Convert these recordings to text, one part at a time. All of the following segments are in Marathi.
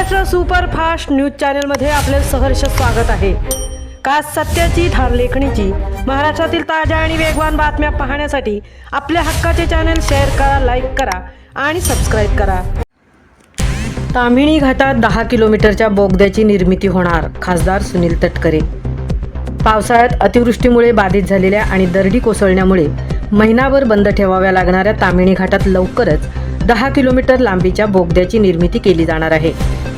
महाराष्ट्र सुपरफास्ट न्यूज चॅनलमध्ये आपले सहर्ष स्वागत आहे। खास सत्याची ठार लेखणीची महाराष्ट्रातील ताज्या आणि वेगवान बातम्या पाहण्यासाठी आपल्या हक्काचे चॅनल शेअर करा, लाईक करा आणि सबस्क्राईब करा। ताम्हिणी घाटात 10 किलोमीटरच्या बोगद्याची निर्मिती होणार, खासदार सुनील तटकरे। पावसाळ्यात अतिवृष्टीमुळे बाधित झालेल्या आणि दरडी कोसळण्यामुळे महिनाभर बंद ठेवाव्या लागणाऱ्या ताम्हिणी घाटात लवकरच 10 किलोमीटर लांबीच्या बोगद्याची निर्मिती केली जाणार आहे।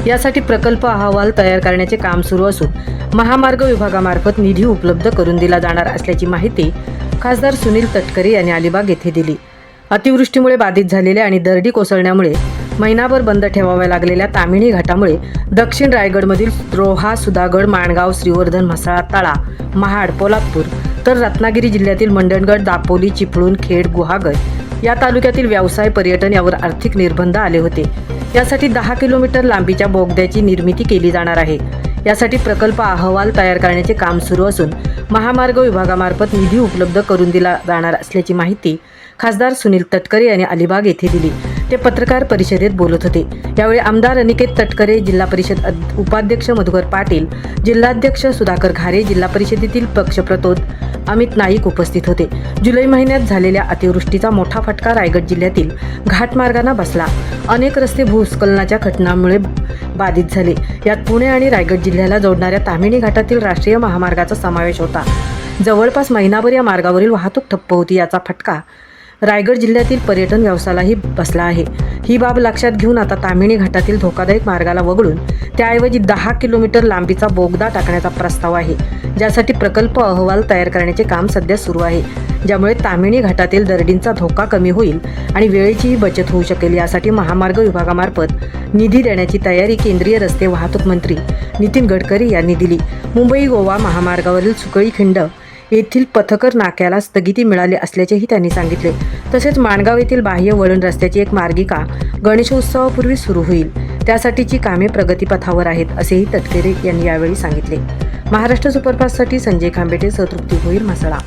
यासाठी प्रकल्प अहवाल तयार करण्याचे काम सुरू असून महामार्ग विभागामार्फत निधी उपलब्ध करून दिला जाणार असल्याची माहिती खासदार सुनील तटकरे यांनी अलिबाग येथे दिली। अतिवृष्टीमुळे बाधित झालेल्या आणि दरडी कोसळण्यामुळे महिनाभर बंद ठेवाव्या लागलेल्या ताम्हिणी घाटामुळे दक्षिण रायगडमधील रोहा, सुधागड, माणगाव, श्रीवर्धन, म्हसळा, तळा, महाड, पोलादपूर तर रत्नागिरी जिल्ह्यातील मंडणगड, दापोली, चिपळूण, खेड, गुहागर या तालुक्यातील व्यवसाय, पर्यटन यावर आर्थिक निर्बंध आले होते। यासाठी 10 किलोमीटर लांबीच्या बोगद्याची निर्मिती केली जाणार आहे। यासाठी प्रकल्प अहवाल तयार करण्याचे काम सुरू असून महामार्ग विभागामार्फत निधी उपलब्ध करून दिला जाणार असल्याची माहिती खासदार सुनील तटकरे यांनी अलिबाग येथे दिली। ते पत्रकार परिषदेत बोलत होते। यावेळी आमदार अनिकेत तटकरे, जिल्हा परिषद उपाध्यक्ष मधुकर पाटील, जिल्हाध्यक्ष सुधाकर घारे, जिल्हा परिषदेतील पक्षप्रतोद अमित नाईक उपस्थित होते। जुलै महिन्यात झालेल्या अतिवृष्टीचा मोठा फटका रायगड जिल्ह्यातील घाटमार्गांना बसला। अनेक रस्ते भूस्खलनाच्या घटनांमुळे बाधित झाले। यात पुणे आणि रायगड जिल्ह्याला जोडणाऱ्या ताम्हिणी घाटातील राष्ट्रीय महामार्गाचा समावेश होता। जवळपास महिनाभर या मार्गावरील वाहतूक ठप्प होती। याचा फटका रायगड जिल्ह्यातील पर्यटन व्यवसायालाही बसला आहे। ही बाब लक्षात घेऊन आता ताम्हिणी घाटातील धोकादायक मार्गाला वगळून त्याऐवजी 10 किलोमीटर लांबीचा बोगदा टाकण्याचा प्रस्ताव आहे, ज्यासाठी प्रकल्प अहवाल तयार करण्याचे काम सध्या सुरू आहे, ज्यामुळे ताम्हिणी घाटातील दरडींचा धोका कमी होईल आणि वेळेचीही बचत होऊ शकेल। यासाठी महामार्ग विभागामार्फत निधी देण्याची तयारी केंद्रीय रस्ते वाहतूक मंत्री नितीन गडकरी यांनी दिली। मुंबई गोवा महामार्गावरील सुकळी खिंड येथील पथकर नाक्याला स्थगिती मिळाली असल्याचेही त्यांनी सांगितले। तसेच माणगाव येथील बाह्य वळण रस्त्याची एक मार्गिका गणेशोत्सवापूर्वी सुरू होईल, त्यासाठीची कामे प्रगतीपथावर आहेत, असेही तटकरे यांनी यावेळी सांगितले। महाराष्ट्र सुपरफास्टसाठी संजय खांबेटे, तृप्ती भोईर, म्हसळा।